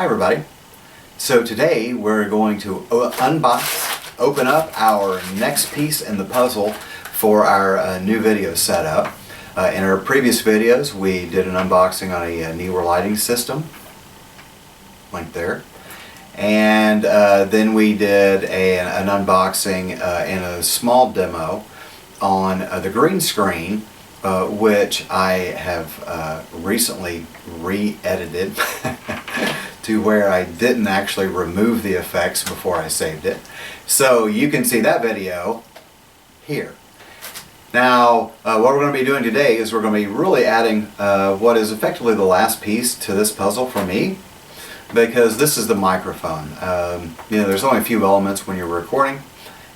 Hi everybody. So today we're going to open up our next piece in the puzzle for our new video setup. In our previous videos we did an unboxing on a Neewer lighting system, link there, and then we did an unboxing and a small demo on the green screen, which I have recently re-edited to where I didn't actually remove the effects before I saved it. So you can see that video here. Now what we're going to be doing today is we're going to be really adding what is effectively the last piece to this puzzle for me, because this is the microphone. You know, there's only a few elements when you're recording,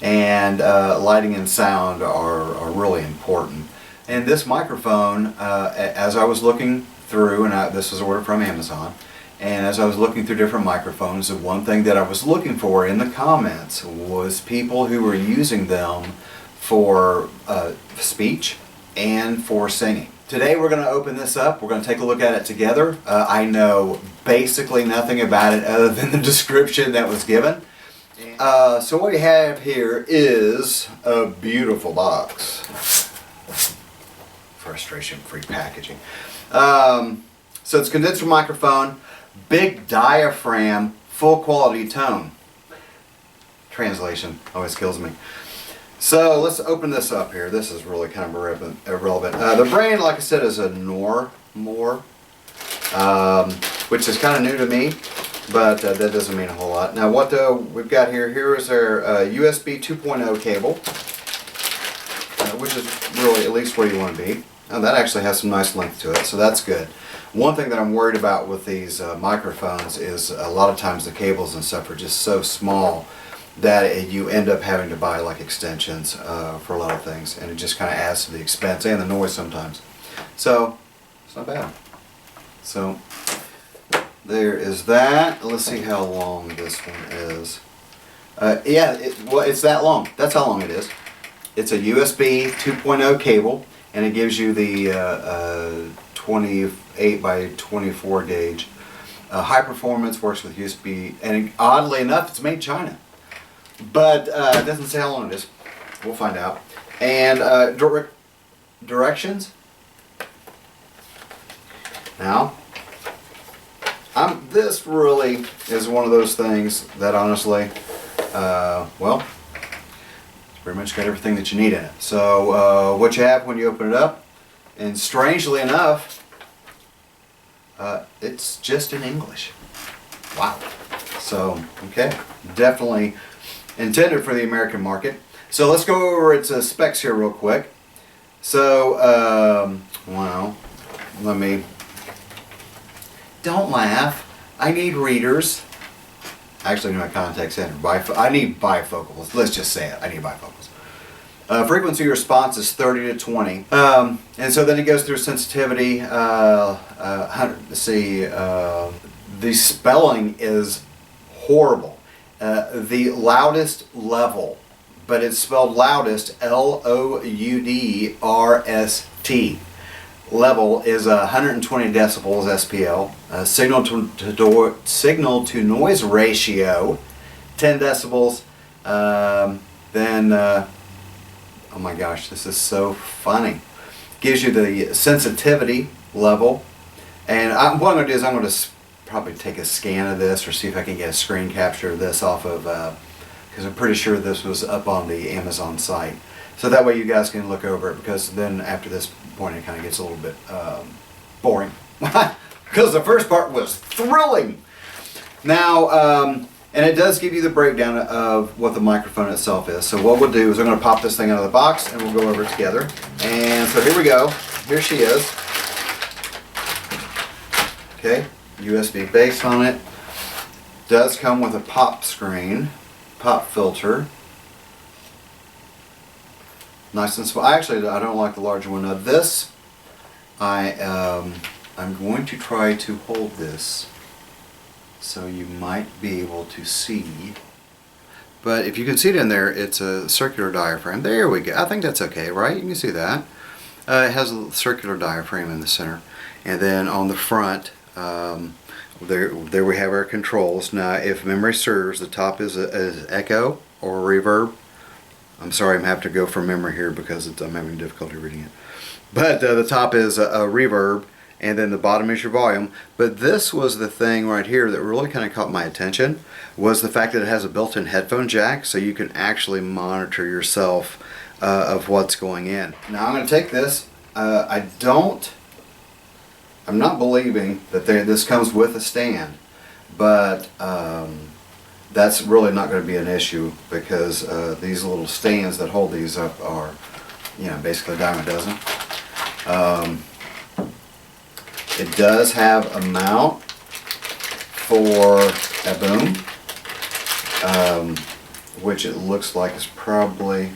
and lighting and sound are really important. And this microphone, as I was looking through, and this was ordered from Amazon, and as I was looking through different microphones, the one thing that I was looking for in the comments was people who were using them for speech and for singing. Today we're going to open this up. We're going to take a look at it together. I know basically nothing about it other than the description that was given. So what we have here is a beautiful box. Frustration-free packaging. So it's condenser microphone, big diaphragm, full quality tone. Translation always kills me. So let's open this up here. This is really kind of irrelevant. The brand, like I said, is a Vormor, which is kind of new to me, but that doesn't mean a whole lot. Now what we've got here is our USB 2.0 cable, which is really at least where you want to be. Now that actually has some nice length to it, so that's good. One thing that I'm worried about with these microphones is a lot of times the cables and stuff are just so small that you end up having to buy like extensions for a lot of things, and it just kind of adds to the expense and the noise sometimes. So it's not bad. So there is that. Let's see how long this one is. Yeah, it's that long. That's how long it is. It's a USB 2.0 cable, and it gives you the 28 by 24 gauge. High performance, works with USB, and oddly enough, it's made in China. But it doesn't say how long it is. We'll find out. And directions. Now, this really is one of those things that honestly, well, it's pretty much got everything that you need in it. So what you have when you open it up, and strangely enough, it's just in English. Wow. So, okay, definitely intended for the American market. So let's go over its specs here real quick. So, well, don't laugh. I need readers. Actually, my contact center. I need bifocals. Let's just say it. I need bifocals. Frequency response is 30 to 20. And so then it goes through sensitivity. Let's see. The spelling is horrible. The loudest level, but it's spelled loudest, L-O-U-D-R-S-T. Level is 120 decibels SPL. Signal to noise ratio, 10 decibels. Then, oh my gosh, this is so funny. Gives you the sensitivity level, and what I'm going to do is I'm going to probably take a scan of this or see if I can get a screen capture of this off of, because I'm pretty sure this was up on the Amazon site. So that way you guys can look over it, because then after this point it kind of gets a little bit boring. Because the first part was thrilling. Now, and it does give you the breakdown of what the microphone itself is. So what we'll do is I'm going to pop this thing out of the box and we'll go over it together. And so here we go. Here she is. Okay. USB base on it. Does come with a pop screen, pop filter. Nice and small. Actually, I don't like the larger one. Now this, I'm going to try to hold this so you might be able to see. But if you can see it in there, it's a circular diaphragm. There we go. I think that's okay, right? You can see that. It has a circular diaphragm in the center. And then on the front, there we have our controls. Now, if memory serves, the top is echo or reverb. I'm sorry, I'm having to go from memory here because I'm having difficulty reading it. But the top is a reverb, and then the bottom is your volume. But this was the thing right here that really kind of caught my attention, was the fact that it has a built-in headphone jack, so you can actually monitor yourself of what's going in. Now I'm going to take this. I'm not believing that this comes with a stand, but that's really not going to be an issue because these little stands that hold these up are, basically a dime a dozen. It does have a mount for a boom, which it looks like is probably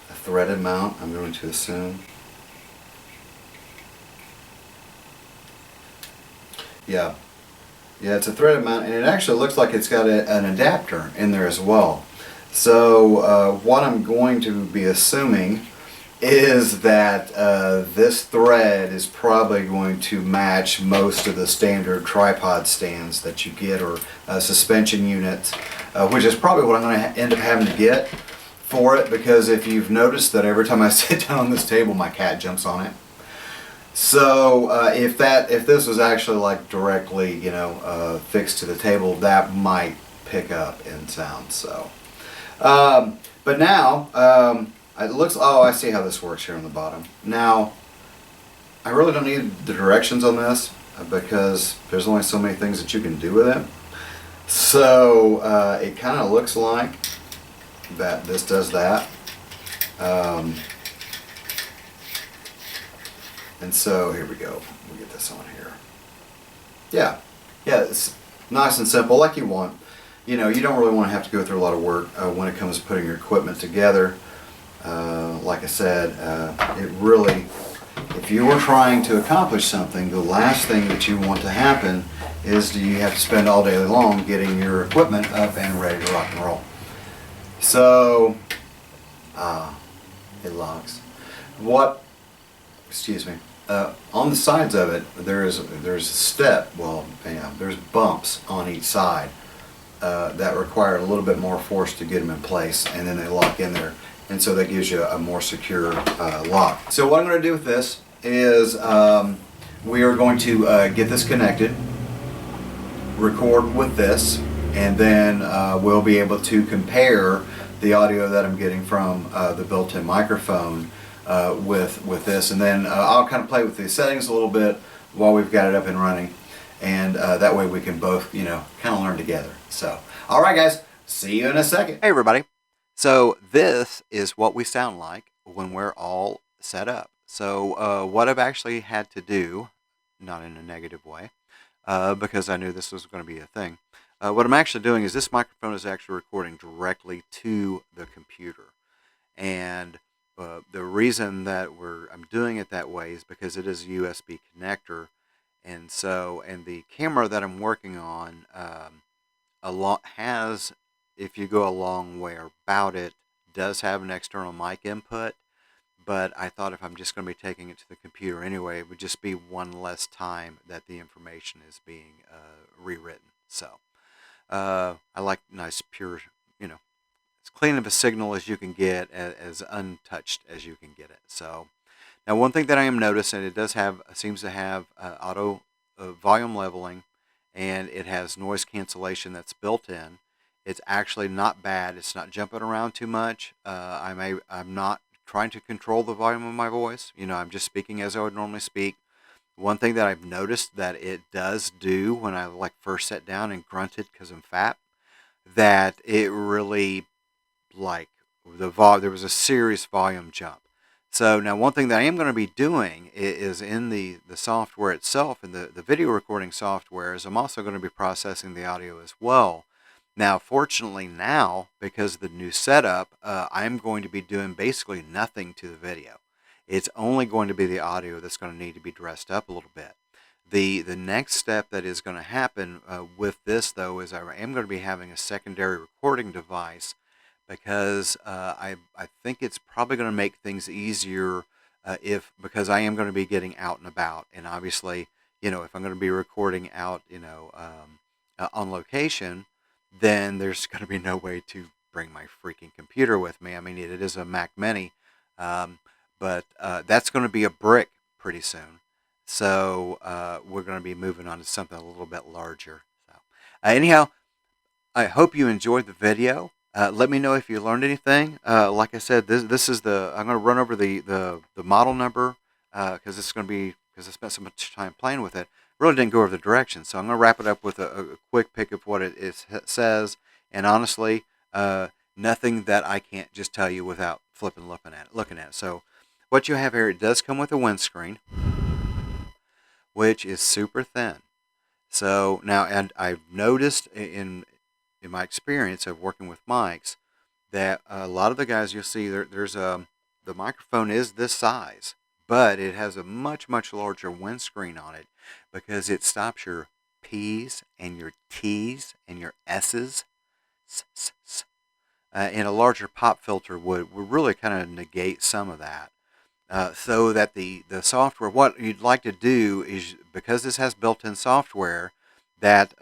a threaded mount, I'm going to assume. Yeah, it's a threaded mount, and it actually looks like it's got an adapter in there as well. So what I'm going to be assuming is that this thread is probably going to match most of the standard tripod stands that you get, or suspension units, which is probably what I'm going to end up having to get for it, because if you've noticed that every time I sit down on this table my cat jumps on it. So if this was actually like directly fixed to the table, that might pick up in sound. So but now it looks, oh, I see how this works here on the bottom. Now I really don't need the directions on this because there's only so many things that you can do with it. So it kind of looks like that this does that. And so here we go. We'll get this on here. Yeah, it's nice and simple, like you want. You don't really want to have to go through a lot of work when it comes to putting your equipment together. Like I said, it really, if you were trying to accomplish something, the last thing that you want to happen is you have to spend all day long getting your equipment up and ready to rock and roll. So, it locks. Excuse me. On the sides of it, there's a step. Well, there's bumps on each side that require a little bit more force to get them in place, and then they lock in there, and so that gives you a more secure lock. So what I'm going to do with this is we are going to get this connected, record with this, and then we'll be able to compare the audio that I'm getting from the built-in microphone with this, and then I'll kind of play with the settings a little bit while we've got it up and running, and that way we can both kind of learn together. So alright guys, see you in a second. Hey everybody, so this is what we sound like when we're all set up. So what I've actually had to do, not in a negative way, because I knew this was going to be a thing, what I'm actually doing is this microphone is actually recording directly to the computer, and the reason that I'm doing it that way is because it is a USB connector, and the camera that I'm working on has, if you go a long way about it, does have an external mic input, but I thought if I'm just going to be taking it to the computer anyway, it would just be one less time that the information is being rewritten. So I like nice pure, as clean of a signal as you can get, as untouched as you can get it. So now one thing that I am noticing, it seems to have auto volume leveling, and it has noise cancellation that's built in. It's actually not bad. It's not jumping around too much. I'm not trying to control the volume of my voice. I'm just speaking as I would normally speak. One thing that I've noticed that it does do when I first sat down and grunted because I'm fat, that it really there was a serious volume jump. So now one thing that I am going to be doing is in the software itself, in the video recording software, is I'm also going to be processing the audio as well. Now fortunately now, because of the new setup, I'm going to be doing basically nothing to the video. It's only going to be the audio that's going to need to be dressed up a little bit. The next step that is going to happen with this, though, is I am going to be having a secondary recording device, because I think it's probably going to make things easier because I am going to be getting out and about, and obviously, if I'm going to be recording out, on location, then there's going to be no way to bring my freaking computer with me. I mean, it is a Mac Mini, um, but that's going to be a brick pretty soon. So we're going to be moving on to something a little bit larger. So anyhow, I hope you enjoyed the video. Let me know if you learned anything. Like I said, this is I'm going to run over the model number because it's going to be, because I spent so much time playing with it. Really didn't go over the directions, so I'm going to wrap it up with a quick pick of what it says. And honestly, nothing that I can't just tell you without looking at it. So what you have here, it does come with a windscreen, which is super thin. So now, and I've noticed in my experience of working with mics that a lot of the guys you'll see the microphone is this size, but it has a much larger windscreen on it because it stops your P's and your T's and your S's. And a larger pop filter would really kind of negate some of that. So that the software, what you'd like to do is, because this has built-in software that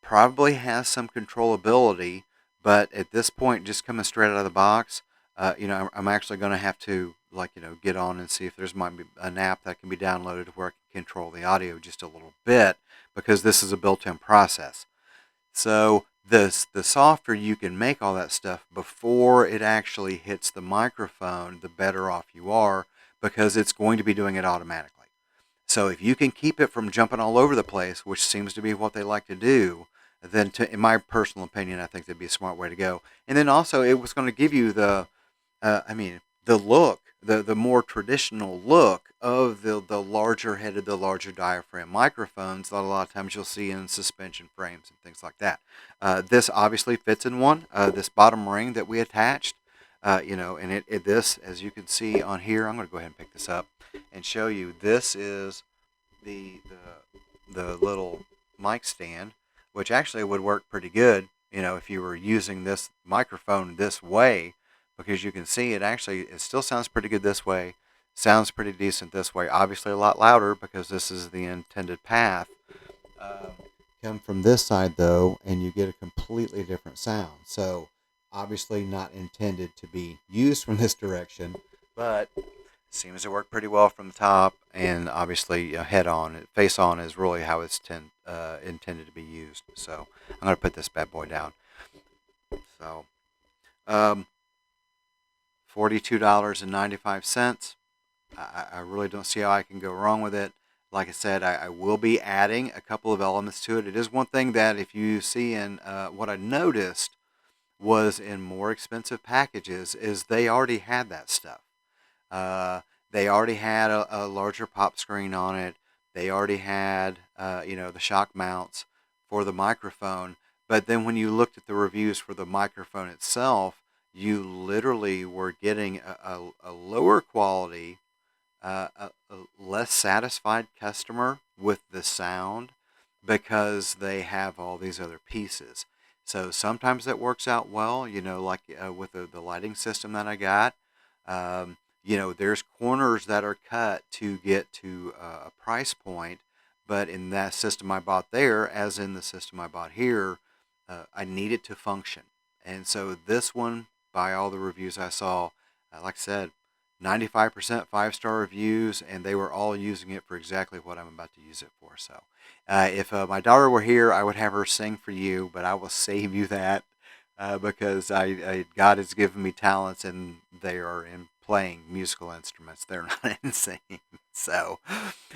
probably has some controllability, but at this point, just coming straight out of the box, I'm actually going to have to get on and see if there's might be an app that can be downloaded where I can control the audio just a little bit, because this is a built-in process. So the softer you can make all that stuff before it actually hits the microphone, the better off you are, because it's going to be doing it automatically. So if you can keep it from jumping all over the place, which seems to be what they like to do, then in my personal opinion, I think that'd be a smart way to go. And then also, it was going to give you the look, the more traditional look of the larger headed, the larger diaphragm microphones that a lot of times you'll see in suspension frames and things like that. This obviously fits in one. This bottom ring that we attached, and this, as you can see on here, I'm going to go ahead and pick this up and show you. This is the little mic stand, which actually would work pretty good, if you were using this microphone this way, because you can see it still sounds pretty good this way, sounds pretty decent this way, obviously a lot louder because this is the intended path. Come from this side though, and you get a completely different sound. So obviously not intended to be used from this direction, but seems to work pretty well from the top, and obviously face on is really how it's intended to be used. So I'm going to put this bad boy down. So $42.95. I really don't see how I can go wrong with it. Like I said, I will be adding a couple of elements to it. It is one thing that if you see in what I noticed was in more expensive packages is they already had that stuff. They already had a larger pop screen on it. They already had, the shock mounts for the microphone. But then when you looked at the reviews for the microphone itself, you literally were getting a lower quality, a less satisfied customer with the sound because they have all these other pieces. So sometimes that works out well, like with the lighting system that I got. There's corners that are cut to get to a price point, but in that system I bought there, as in the system I bought here, I need it to function. And so this one, by all the reviews I saw, like I said, 95% 5-star reviews, and they were all using it for exactly what I'm about to use it for. So if my daughter were here, I would have her sing for you, but I will save you that because God has given me talents, and they are in playing musical instruments. They're not in singing. So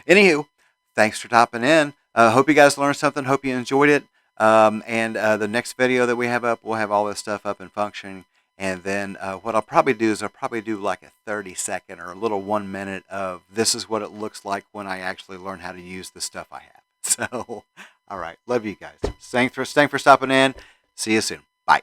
anywho, thanks for stopping in. Hope you guys learned something. Hope you enjoyed it. And the next video that we have up, we'll have all this stuff up and functioning. And then what I'll probably do is I'll probably do like a 30-second or a little 1 minute of this is what it looks like when I actually learn how to use the stuff I have. So, all right. Love you guys. Thanks for stopping in. See you soon. Bye.